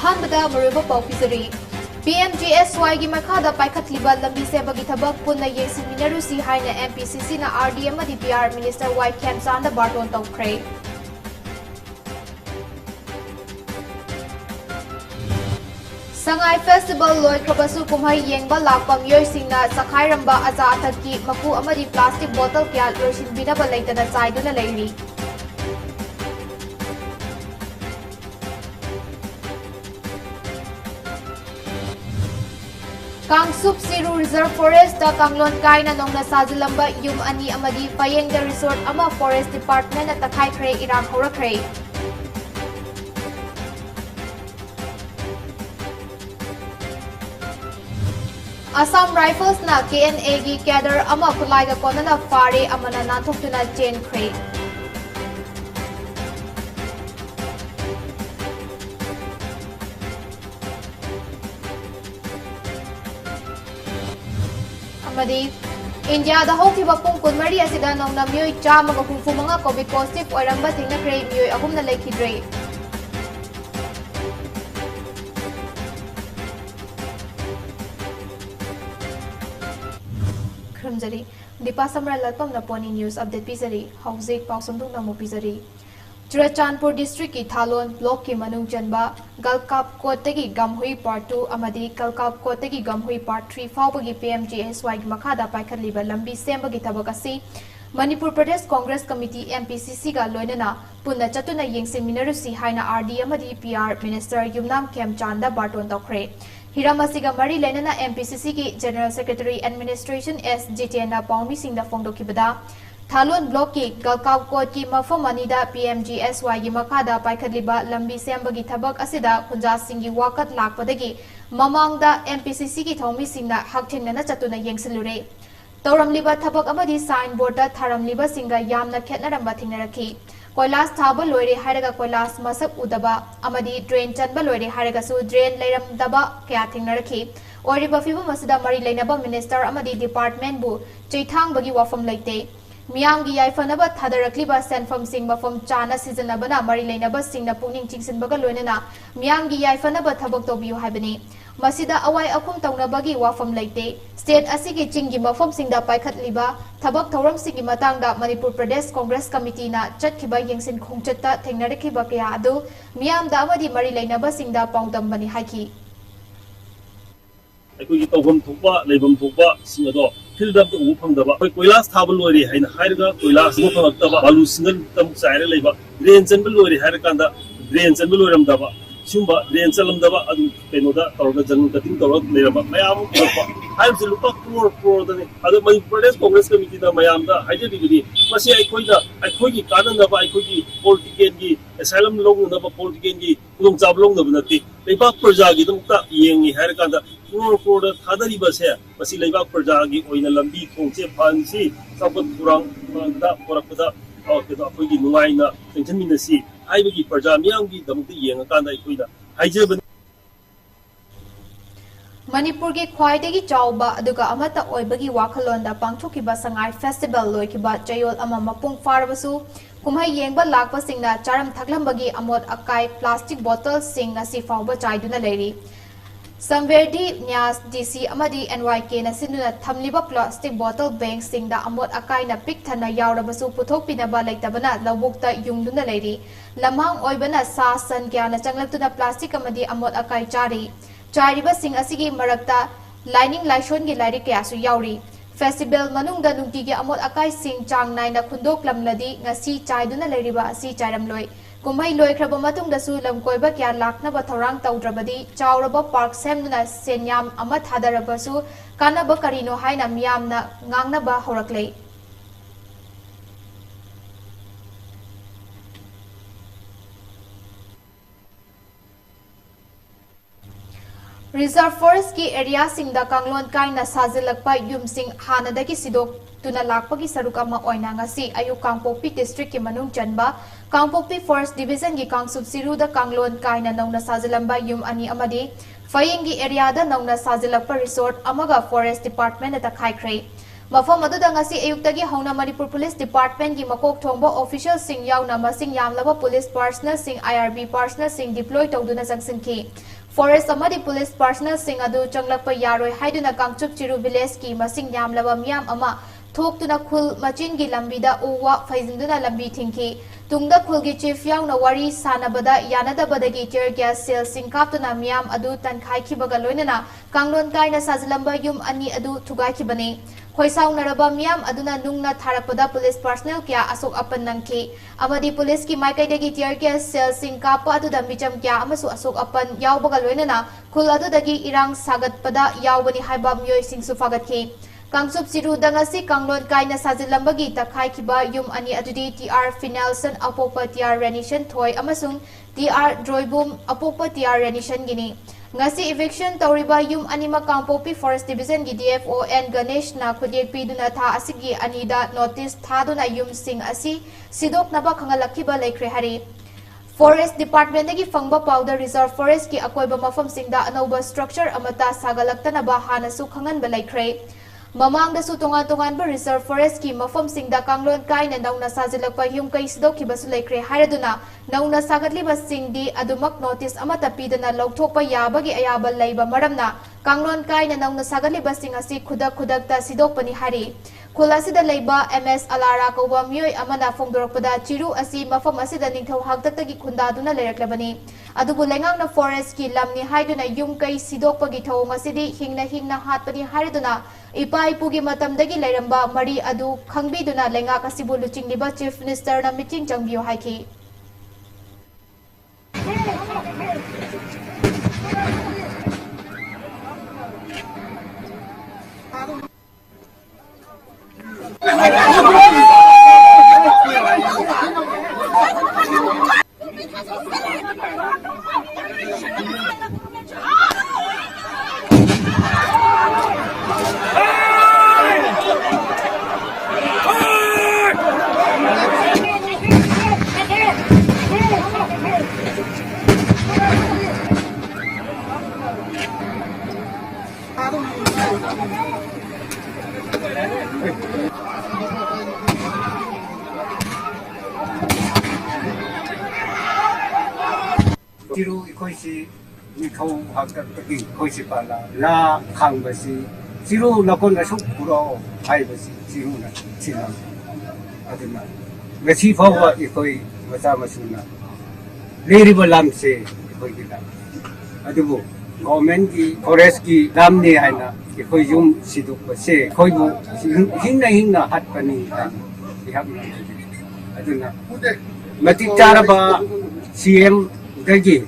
अहानबदा मरुबा पौफिजरी PMGSY की मखादा पाइखतलिबा लंबी सेबगी थबक पुन्ना येंसिमिनरुसी हाइना MPCC ना RD अमदी PR मिनिस्टर वाई खेमचांदा बार्टोन तौख्रे संगाई फेस्टिवल लोइख्रबसु कुमहै येंगबा लाकपा मियोइसिंगना सखाइरंबा अजा अथकी मकु अमदी प्लास्टिक बोतल क्या लोइसिनबिनबा लेतना चाइदुना लेरी कांगसुप सिरू रिजर्व फॉरेस्ट दा कांगलोन काइना नोंगना साजिलंबा युम अनि अमदी पयेंग दा रिसोर्ट अमा फॉरेस्ट डिपार्टमेंट ना तखाइख्रे इराक होरख्रे असम राइफल्स ना KNA की कैडर अमा खुलाइगा कोनना फारे अमना नाथोक्तुना चेनख्रे इंडिया होखिबा पुंग कुनमरी असिदा नौना मियोय चामगा हुंफुमंगा कोविड पॉजिटिव ओइरंबा थिंगनख्रे मियोय अहुमना लेखिद्रे खरमजरी दीपा समराइलाटपम ना पोनी न्यूज अपडेट पिजरी हौजिक पाउसमदुंग ना मुपिजरी चुराचांदपुर डिस्ट्रिक्ट की थालोन ब्लॉक की मनुंग चनबा गलकाप कोटगी गमहुई पार्ट 2 अमदी गलकाप कोटगी गमहुई पार्ट 3 फाउबगी PMGSY की मखादा पाइखतलिबा लंबी सेंबगी थबक असि मणिपुर प्रदेश कांग्रेस कमिटी MPCC का लोइनना पुन्ना चतुना येंसिमिनरुसी हाइना RD अमदी PR मिनिस्टर युमनाम खेमचांदा बार्टोन तौख्रे हिराम असिगा मरी लेनना MPCC की जनरल सेक्रेटरी एडमिनिस्ट्रेशन S जितेना पाउमी सिंह फोंदोखिबदा थालोन ब्लॉक की गलकाव कोट की मफम अनिदा PMGSY की मखादा पाइखतलिबा लंबी सेंबगी थबक असिदा खुंजासिंगी वाकत लाकपदगी ममांगदा MPCC की थौमीसिंगना हकथिंगना चतुना येंसिलुरे तौरमलिबा थबक अमदी साइन बोर्ड थारमलिबा सिंगा यामना खेतनरंबा थिंगनरखी कोइलास थाबा लोइरे हाइरगा कोइलास मसक उदबा अमदी ड्रेन चनबा लोइरे हाइरगासु ड्रेन लेरमदबा क्या थिंगनरखी ओरिबा फिबम असिदा मरी लेनबा मिनिस्टर अमदी डिपार्टमेंट बु चैथांगबगी वाफम लेते मियांगी याइफनबा थादरक्लिबा सेनफम सिंग मफम चाना सिजनबना मरी लेनबा सिंगना पुनिंग चिंगसिनबगा लोइनना मियांगी याइफनबा थबक तोबियु हाइबनी मसिदा अवाई अखुम तौनबगी वाफम लेते स्टेट असिगी चिंगी मफम सिंगदा पाइखतलिबा थबक थौरम सिंगी मतंगदा मणिपुर प्रदेश कांग्रेस कमिटी ना चटखिबा येंसिन खोंगचत्ता थेंगनरखिबा कया अदु मियामदा अमदी मरी लेनबा सिंगदा पाउंदमबनी हाइकी अखोई तौफम थोपा लेबम थोपा सिंगदो फिल्ड अप उ फंगदबा अखोई कोइलास थाब लोरी हाइना हाइरगा कोइलास उ फंगतबा बालू सिंगल तम चाइरे लेबा ड्रेन चनबल लोरी हाइरकांदा ड्रेन चनबल लोरमदबा सिंबा ड्रेन चलमदबा अदु केनोदा तौरगा जंग कटिंग तौरग लेरबा मयाम थोपा हाइबसे लुपा क्रोर दने अदु मणि प्रदेश कांग्रेस कमिटी दा मयामदा हाइजदिबिदि मसी अखोई काननबा अखोई पॉलिटिकल की एसाइलम लोंगनबा पॉलिटिकल की कुदुम चाब लोंगनबा नति लेबा प्रजा की दमुक्ता येंगी हाइरकांदा क्रोर थादरीबसे मसी लेबा प्रजा की ओइना लंबी थोंचे फानसी सापत पुरांग दा पोरकदा केदा अखोई की नुंगाइना तेंचनमिनसी आइबगी प्रजा मियांगी दमुक्ता येंगाकांदा अखोइदा हाइजबन मणिपुर की ख्वाइदगी चाउबा अदुगा अमता ओइबगी वाखलोंदा पांगथोकिबा संगाई फेस्टिवल लोइकिबा चयोल अमा मपुंग फारबसु कुमहै येंगबा लाकपसिंगना चारम थकलंबगी अमोट अकाई प्लास्टिक बोतल सिंग असि फाउबा चाइदुना लेरी संवेदी न्यास DC अमदी NYK ना सिनुना थमलिबा प्लास्टिक बोतल बैंक सिंगदा अमोट अकाई ना पिक थना यावरबसु पुथोकपिनबा लेतबना लवबुक्ता युंगदुना लेरी लमहांग ओइबना सा सन क्याना चंगलक्तुना प्लास्टिक अमदी अमोट अकाई चारी चारिबा सिंग असिगी मरक्ता लाइनिंग लाइशोन की लाइरिक कयासु यावरी फेस्टिवल मनुंगदा नुंगटीगी अमोट अकाई सिंग चांग नाइना खुंदोकलमलदी ngasi चाइदुना लेरिबा असि चाइरमलोय कुमहै लोइख्रबा मतुंगदसु लमकोइबा क्या लाखनबा थौरांग तौद्रबदी चाउरबा पार्क सेमदुना सेन्याम अमा थादरबसु कानबा करिनो हाइना मियामना ngangnaba होरक्ले रिजर्व फॉरेस्ट की एरिया सिंगदा कांगलोन काइना साजिलकपा युमसिंग हानदगी सिदोक तुना लाकपगी सरुक अमा ओइना ngasi अयु कांगपोक्पी डिस्ट्रिक्ट की मनुंग चनबा कांगपोक्पी फॉरेस्ट डिवीजन की कांगसुब सिरुदा कांगलोन काइना नौना साजिलंबा युम अनि अमदी फयेंगी एरिया दा नौना साजिलकपा रिसोर्ट अमगा फॉरेस्ट डिपार्टमेंट ता खाइख्रे मफम अदुदा ngasi ayuktagi hauna Manipur Police Department gi makok thongba official sing yauna masing yamlaba police personnel sing IRB personnel sing deploy tawduna jangsinki forest amadi police personnel sing adu changlakpa yaroi haiduna kangchup chiru village ki masing yamlaba miyam ama थोक्तुना खुल मचिन की लंबीदा उवा फैजिंदुना लंबी थिंकी तुंगदा खुल की चीफ याउना वरी सानबदा यानदबदगी टियर गैस सेल सिंकाप्तुना मियाम अदु तनखाइखिबगा लोइनना कांगलोन काइना साजलंबा युम अनि अदु थुगाइखिबने खोइसाउनरबा मियाम अदुना नुंगना थारकपदा पुलिस पर्सनल क्या असोक अपन नंखी अमदी पुलिस की माइकाइदगी टियर गैस सेल सिंकाप अदुदा मिचम क्या अमसु असोक अपन यावबगा लोइनना खुल अदुदगी इरांग सागतपदा यावबनी हाइबा मियोय सिंगसु फागतखी कांगसुप सिरु दंगसी कांगलोन काइना साजिलंबगी तखाइखिबा युम अनि अदुदी TR फिनाल्सन अपोपा TR रेनिशन थोय अमसुंग TR ड्रोइबुम अपोपा TR रेनिशन Guinea ngasi eviction tawriba yum anima kangpopi forest division gi DFO and Ganesh na khudek piduna tha asigi anida notice thaduna yum sing asi sidok naba khangalakhiba laikre hari forest department gi fangba powder reserve forest ki akoiba mafam singda anoba structure amata sagalaktana ba hanasu khangan ba laikre mamang da su tonga tongan ba reserve forest ki mafam singda kanglon kaina nauna sajilakpa yum kai sidok ki basu laikre haraduna nauna sagatli ba singdi adumak notice amata pidana lokthokpa yabagi ayaba laiba maramna kanglon kaina nauna sagatli ba sing asi khudak ta sidok pani hari खुलासिदा लेबा MS ALARA कौबा मियोय अमना फोंदोरपदा चिरु असि मफम असिदा निंथौ हागतक्तगी खुंदादुना लेरक्लबनी अदुबु लेंगांगना forest की Lumbini हाइदुना yum कै सिदोकपगी थौंग असिदि हिंगना हातपनी हारिदुना इपा इपुगी मतमदगी लेरंबा मरी अदु खंगबिदुना लेंगा कसिबु लुचिंगलिबा chief minister ना meeting चंगबियो हाइकी Tiru ikoisi nikau hakta tagi ikoisi pala la khang basi tiru lakon na suk puro hai basi tiru na sila adina ngasi fawa ikoi mata masuna leri balam se ikoi kita adubu government ki forest ki dam ni hai na ikoi yum siduk base ikoi bu hingna hat pani ihak adina mati cara ba CM Dagi,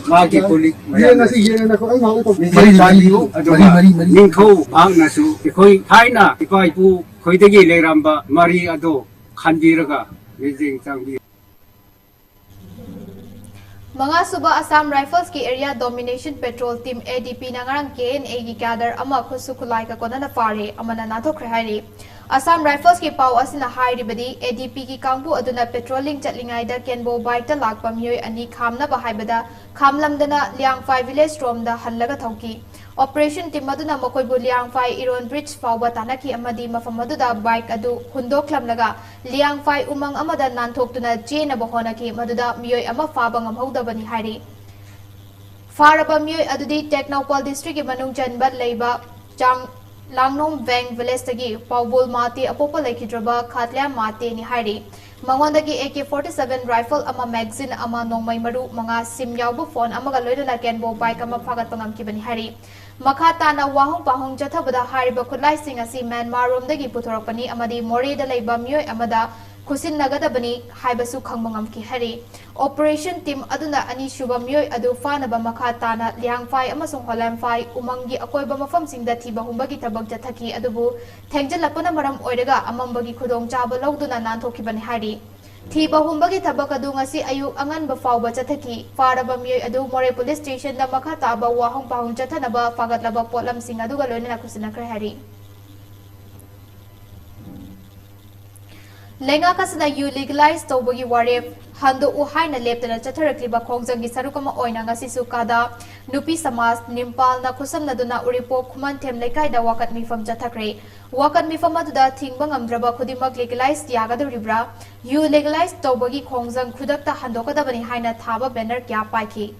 magi kulik. Iya nasi iya na ko ang hawak ko. Mari. Ningko ang nasu. Ikoi hai na. Ikoi pu koi dagi leramba mari ado khandiraga mejing tangbi. Mga suba Assam Rifles ki area domination patrol team ADP na ngarang KNA gi gather ama khusukulai ka kona na fare amana nathokre hairi Assam Rifles ki pau asina hairi badi ADP ki kangbu aduna patrolling chatlingai da kenbo bike ta lakpa myoi ani khamna ba haibada khamlamdana liangfai village rom da hallaga thauki operation team aduna makoi bu liangfai iron bridge fauba tanaki amadi mafam aduda bike adu hundoklamlaga liangfai umang amada nanthokuna chena ba honaki maduda myoi ama faba ngamhauda bani hairi faraba myoi adudi Technopal district ki manung chanba leiba chang Langnong Bang village tagi Paubul Mati apopa laikhidraba Khatlia Mati ni hairi mangondagi AK-47 rifle ama magazine ama nongmai maru manga sim yawbu phone amaga loiduna kenbo bike ama phagat pangamkibani hairi makata na wahong pahong jathabada hariba khulai sing asi Myanmar romdagi puthorakpani amadi More da leiba myoi amada Kusin nagadabani haibasu khangmangamki hari operation team aduna ani shuba myoi adu fanaba makata na liangfai amasung holamfai umangi akoiba mafam singda thiba humbagi tabak jathaki adubu thengjalapana maram oiraga amambagi khudong chaba lawduna nanthokibani hari thiba humbagi tabak adu ngasi ayu anganba fawba jathaki faraba myoi adu More police station da makata ba wahong pahong jathanaba fagatlaba potlam sing aduga loina kusinakra hari Lengakasana yu legalize tawbagi warep hando u haina leptana chatharakliba khongjanggi sarukama oina ngasisu kada nupi samas nimpal na khusam naduna uripo khuman them lekai da wakat mifam chathakre wakat mifam aduda thingba ngamdraba khudimak legalize yagadoribra yu legalize tawbagi khongjang khudakta handokadabani haina thaba banner kya paiki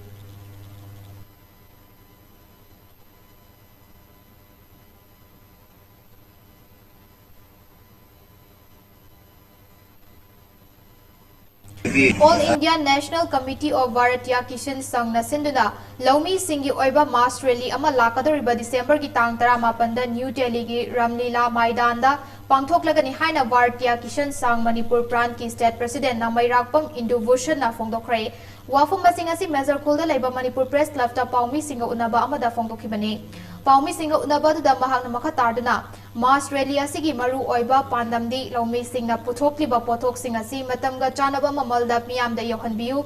All India National Committee of Bharatiya Kishan Sangh na sinduna Laumi Singhi oiba mass rally ama lakadoriba December ki tang 18 da New Delhi gi Ramlila Maidan da pangthoklagani haina Bharatiya Kishan Sangh Manipur Pran ki State President na Mairakpam Indubushan na phongdokhre wafum masing asi Major Khul da laiba Manipur Press Club ta Paumi Singha unaba amada phongdokhibani Paumi Singha unaba da mahakna makha tarduna mass rally asigi maru oiba pandamdi Laumi Singha puthokliba pothok sing asi matamga chanaba mamalda miyamda yohanbiu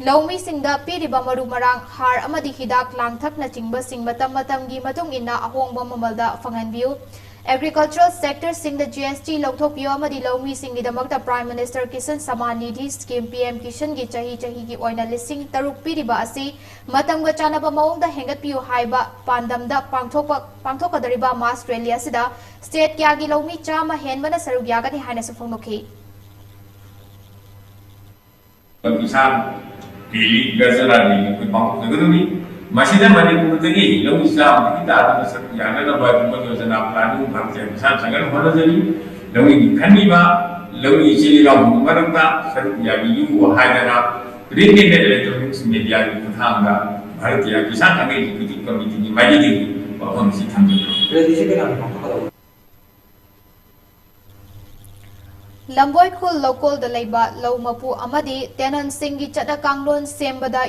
Laumi Singda piriba maru marang har amadi hidak langthak na chingba sing matam matamgi matung inna ahongba mamalda fanganbiu Agricultural sector sing the GST Lokthopio amadi Laumi Singhi damakta Prime Minister Kisan Saman Nidhi Scheme PM Kishan gi chahi gi oina lising taruk piriba asi matamga chanaba maungda hengat piu haiba pandamda pangthokadariba mass rally asida state kya gi Laumi chama henbana sarug yagani haina sufongnoki Kisan pilih gazala ni kupang negeri masih ada Manipur lagi, lalu Islam kita ada yang ada buat penjelasan pelanu bangsa Kisan sangat mana jadi, lalu kami lalu isi lalu orang tak serupa yang wahai darah, ini elektronik media itu tangga, Bharatiya Kisan kami ikut komite ini maju di komisi tangga. Lamboy Khul local da laiba law mapu amadi tenan singi chada kanglon sembada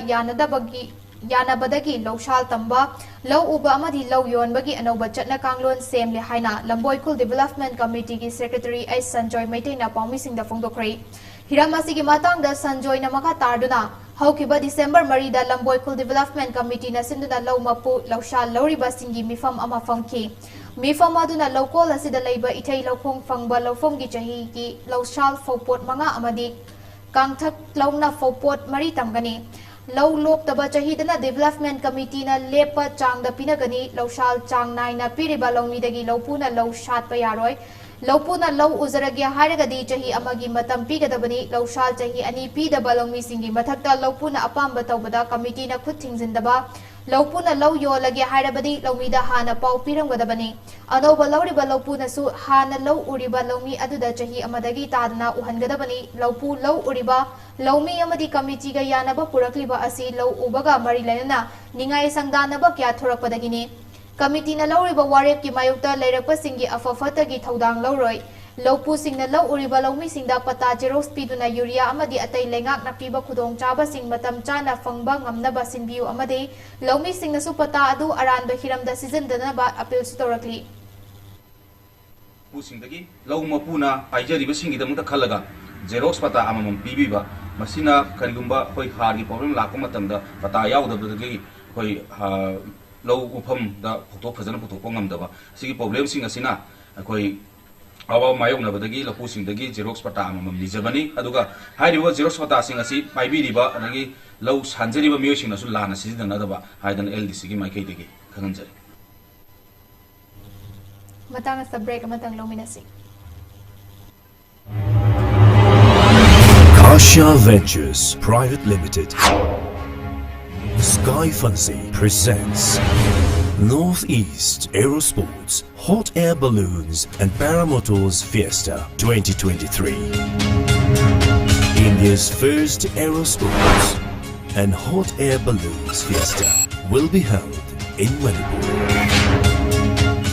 yanabadagi lawshal tamba law uba amadi law yonbagi anoba chatna kanglon semle haina Lamboy Khul Development Committee gi Secretary A Sanjoy Maitai na pawmi singda phongdokhre hiramasi gi matang da Sanjoy na maka tarduna haukiba December mari da Lamboy Khul Development Committee na sinduna law mapu lawshal lawriba singi mifam ama phangki Mifam aduna local asida laiba ithai lokhong fangba lofom gi chahi gi lawshal fopot manga amadi kangthak launa fopot mari tamgani law lok taba chahi dana development committee na lepa changda pinagani lawshal chang nai na piriba lawmi dagi lawpuna law shat pa yaroi lawpuna law uzaragya hairagadi chahi amagi matam pigadabani lawshal chahi ani pidaba lawmi singi mathakta lawpuna apamba tawbada committee na khut thingzindaba Lawpuna law yo lagi hairabadi lawmida hana pau piramgadabani anoba lawriba lawpuna su hana law uriba lawmi aduda chahi amadagi tadna uhangadabani lawpu law uriba lawmi amadi committee ga yanaba purakliba asi law ubaga mari lainana ningai sangdanaba kya thorakpadagini committee na lawriba warep ki mayukta leirakpa singi afafata gi thodang lawroi Lawpu singna law uriba lawmi singda pata jeros piduna urea amadi atai lengak na piba khudong chaba sing matam chana fangba ngamnaba sinbiu amadi lawmi singna su pata adu aranba hiramda season danaba appeal storakli pusingdagi law mapuna paijariba singidamta khalaga jeros pata amamam pibiba masina karigumba hoi hargi problem lakpa matamda pata yaudabdagi hoi law ufam da photo phajana photo ngamdaba sigi problem sing asina koi awa mayong nabadagi lapusingdagi Xerox pata amam lijabani aduga hairiba Xerox pata sing asi paibiriba anagi law sanjariba miyosing nasu lana sizidana daba haidan LDC gi maikai degi khanganjari matang sa break matang luminasi Kasha Ventures Private Limited Sky Fancy presents Northeast Aerosports Hot Air Balloons and Paramotors Fiesta 2023. India's first Aerosports and Hot Air Balloons Fiesta will be held in Manipur.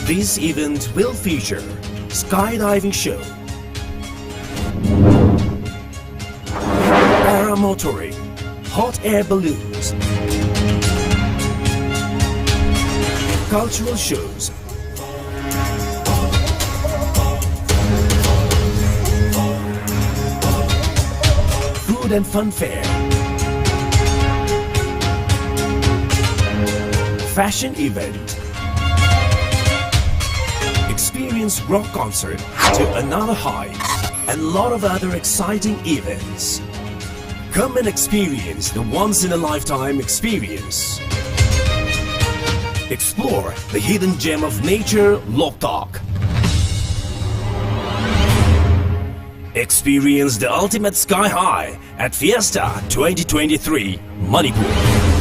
This event will feature skydiving show, paramotoring, hot air balloons, cultural shows, food and fun fair, fashion event, experience rock concert to another height. and a lot of other exciting events. Come and experience the once-in-a-lifetime experience. Explore the hidden gem of nature, Loktak. Experience the ultimate sky high at Fiesta 2023, Manipur.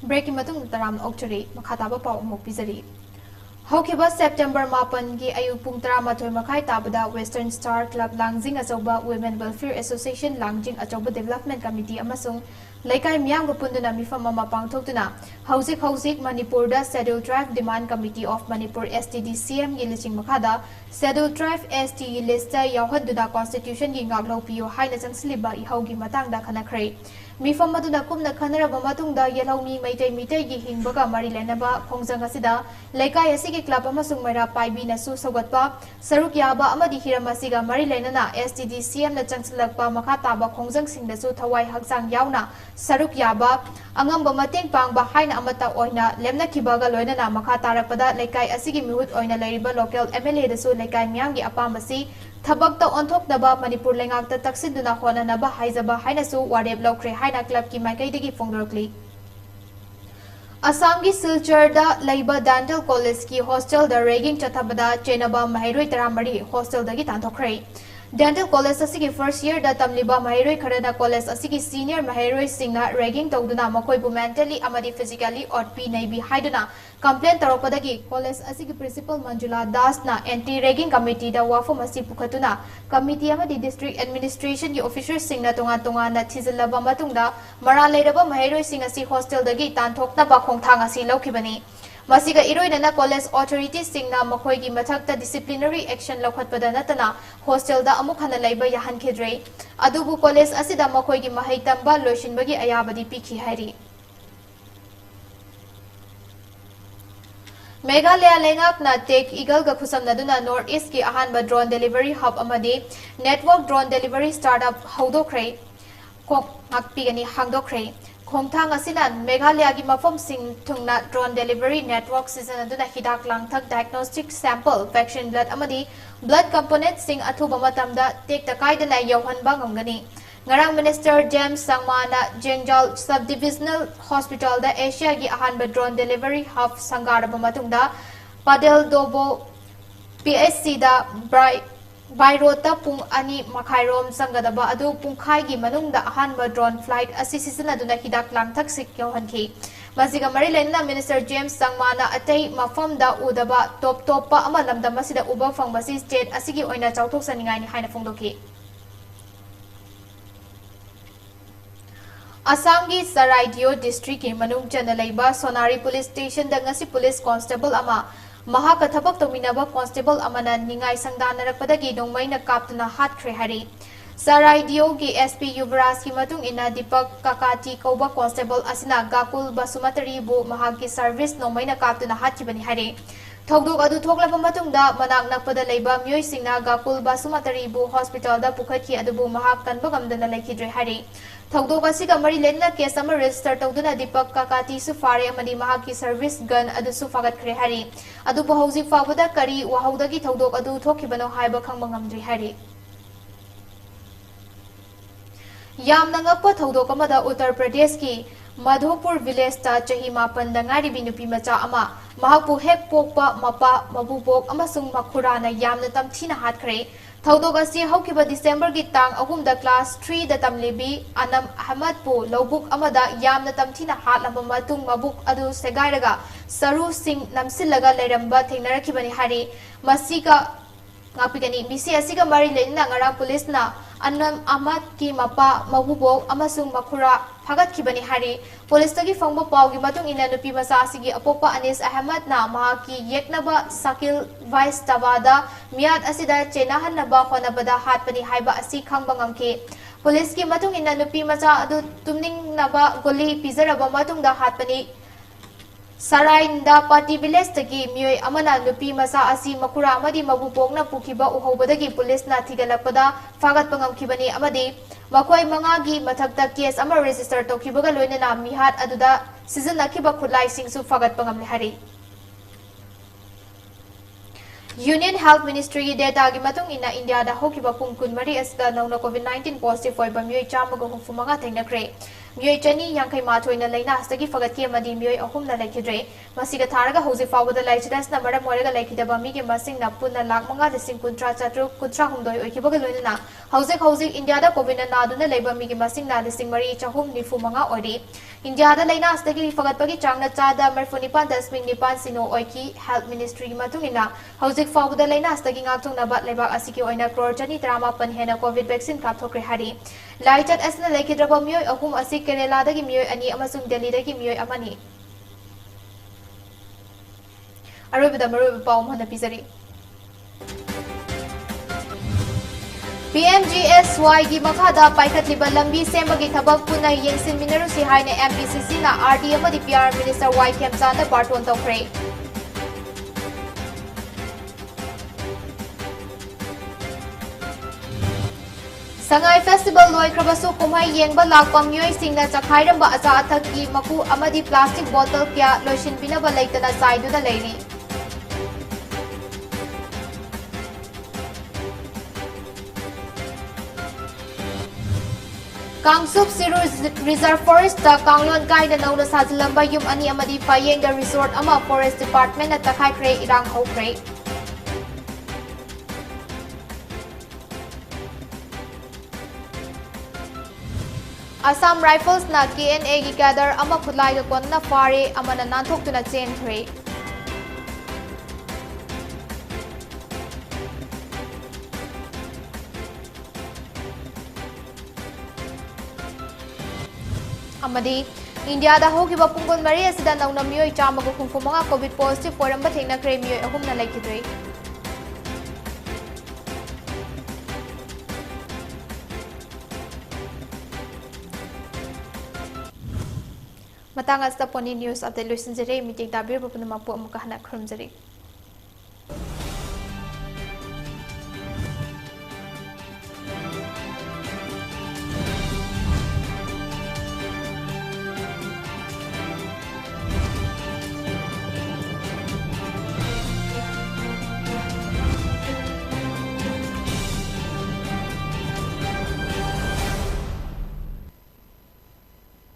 Breaking matung taram okchari makhataba paw amok pizari. Hokiba September 8 gi ayu pung 13 makhai tabada Western Star Club Langjing Achoba Women Welfare Association Langjing Achoba Development Committee amasung laikai miyam gapunduna mifam ama pangthokduna hauzik Manipur da Scheduled Tribe Demand Committee of Manipur STDCM gi listing makhada Scheduled Tribe ST lista yawhaduna Constitution gi ngaklo piyo haina changsliba ihaugi matangda khanakhre Mifam maduna kumna khanaraba matungda yelhaumi maitai mitai gi hingbaga mari lenaba khongjang asida laikai asigi club amasung maira paibi nasu sogatpa saruk yaba amadi hiramasiga mari lenana STDCM na changsilakpa makha taba khongjang singdasu thawai haksang yauna saruk yaba angamba mateng pangba haina amata oina lemna kibaga loinana makha tarakpada laikai asigi mihut oina lairiba local MLA dasu laikai miyamgi apamasi Thabakta onthok naba Manipur lengakta taksinduna hona naba haizaba hainasu wareb lokre haina club ki maikaidagi fongdorkli Assam gi Silchar da Laiba Dental College ki hostel da ragging chathabada chenaba mahairoi taramari hostel dagi tanthokre Dental College asigi first year da tamliba mahairoi kharana college asigi senior mahairoi singna ragging tawduna makoibu mentally amadi physically otpi naibi haiduna complaint taropadagi college asigi principal Manjula Das na anti ragging committee da wafum asi pukhatuna committee amadi district administration gi officers singna tonga na thizilaba matungda mara leiraba mahairoi sing asi hostel dagi tanthokna ba khongthang asi laukibani Masiga iroinana college authorities singna makhoigi mathakta disciplinary action lokhatpada natana hostel da amuk hana laiba yahan khidrei adubu college asida makhoigi mahai tamba loishinbagi ayabadi pikhi hairi Meghalaya lengakna Tech Eagle ga khusamnaduna North East ki ahanba drone delivery hub amadi network drone delivery startup haudokhrei kok ngakpigani hangdokhrei Khongthang asinan Meghalaya gi mafam sing thungna drone delivery network season aduna hidak langthak diagnostic sample vaccine blood amadi blood component sing athuba matamda tek takaidana yawhanba ngamgani ngarang minister James Sangmana Jengjal subdivisional hospital da Asia gi ahanba drone delivery hub sangaraba matungda Padel Dobo PSC da Bairota pung ani makhairom sangadaba adu pungkhai manungda ahanba drone flight assistant aduna hidak langthak sikyohanki masiga marilena minister James Sangmana atei mafamda udaba top pa amalamda masida uba fangbasi state asigi oina chauthok saningai ni haina fongdoki Assam gi Saraidio district ki manung chana leiba Sonari police station da ngasi police constable ama Mahakathabak Tominaba Constable Amana Ningai Sangdanarapadagi Dongmaina Kaptuna Hatkre Hari. Saraidio gi SP Yuvraj ki matung ina Deepak Kakati Koba Constable Asina Gakul Basumatari bu Mahaki service Nongmaina Kaptuna Hatkibani Hari. Thogdok adu thoklaba matungda manak nakpada leiba myoi singna Gakul Basumatari bu hospital da pukhathi adubu mahak kanba gamdana laikhidre Hari. Thogdok asiga mari lenna case ama register tawduna Deepak Kakati su fare amadi mahaki service gun adu su fagat khre Hari. Adu bahauji fawada kari wahaudagi thogdok adu thokhibano haiba khangba ngamdri Hari. Yamna ngakpa thogdok amada Uttar Pradesh ki Madhopur village ta chahi mapan da ngaribi nupi macha ama mahakpu hek pokpa mapa mabubok amasung makhurana yamna tamthina hatkre Thogdok asi haukiba December gi tang ahum da class 3 da tamlibi Anam Ahmad pu lobuk amada yamna tamthina hatlamba matung mabuk adu segairaga saru sing namsillaga leiramba thengnarakibani hari masika ngapigani misi asiga mari lenna ngara police na Anam Ahmad ki mapa mabubok amasung makhura phagat hari police tagi fangba pawgi matung ina nupi masa asigi apopa Anis Ahmad na mahaki yeknaba Sakil Vice Tabada miyat asida chenahan naba honabada hatpani haiba asi khangba ngamke police की मतुंग इना नुपी मचा अदु तुमनिंग नबा गोली पिजरबा मतुंग दा हातपनी सराइंदा party village तकी मियोय अमना नुपी मसा असी मकुरा अमदी मबु पोगना पुखिबा उहोबदगी पुलिस ना थिगलपदा फागत पंगमखिबनी अमदी मखोय मंगागी मथक्ता केस अमर रजिस्टर तोखिबगा लोइनना मिहात अदुदा सिजनखिबा खुलाई सिंगसु फागत पंगमले हरि यूनियन हेल्थ मिनिस्ट्री की डेटा की मतुंग इना इंडिया दा होकिबा पुंग कुनमरी असदा नौना कोविड-19 पॉजिटिव ओइबा मियोय चामगा हुफुमंगा थेंगनख्रे मियोय चनी यांखै माथोइना लेना हस्तगी फगत के मदी मियोय अहुमना लेखिद्रे मसिगा थारगा हौजि फावदा लाइचिदस ना मरम ओरगा लेखिदबा मिगे मसिंग ना पुना लाख मंगा लिसिंग कुंत्रा चत्रु कुंत्रा हुमदोय ओइखिबगा लोइना हौजि इंडिया दा कोविड नादुना लेबा मिगे मसिंग ना लिसिंग मरी चहुम निफु मंगा ओइरी इंडिया दा लेना हस्तगी फगतपगी चांगना चादा मरफुनिपान दसमिंग निपान सिनो ओइकी हेल्थ मिनिस्ट्री की मतुंगिना हौजि फावदा लेना हस्तगी ngaktungna लेबा असिकी ओइना क्रोर चनी ड्रामा पन हेना कोविड वैक्सीन कापथोक्रे हरि लाइचत असना लेखिद्रबा मियोय अहुम असि केरला दगी मियोय अनि अमसुंग दिल्ली दगी मियोय अमनी अरोबदा मरोब पाउम हना पिजरी PMGSY की मखादा पाइखतलिबा लंबी सेमबगी थबक पुना येंसिन मिनरुसि हाइने MPCC ना RD अमदी PR मिनिस्टर Y खेमचांदा बार्टोन तौख्रे संगाई फेस्टिवल लोइख्रबसु कुमहाई येंगबा लाकपा मियोइसिंगना चखाइरंबा अचा अथकी मकु अमदी प्लास्टिक बोतल क्या लोइसिनबिनबा लेइतना साइदुना लेरी कांगसुप सिरु रिजर्व फॉरेस्ट ता कांगलोन काइना नौना साजिलंबा युम अनि अमदी फायेंगा रिसोर्ट अमा फॉरेस्ट डिपार्टमेंट ना तखाइख्रे इरांग हौख्रे असम राइफल्स ना KNA की कैडर अमा खुलाई कोन्ना फारे अमना नाथोक्तुना चेनख्रे अमदी इंडिया दा होगिबा पुंगोन मरी असिदा नौना मियोय चामगु खुंफुमंगा कोविड पॉजिटिव ओरंबा थेंगनख्रे मियोय अहुमना लेखिद्रे matang asta poni news update luisin jere meeting tabir bu puna mapu amuka hana khrum jere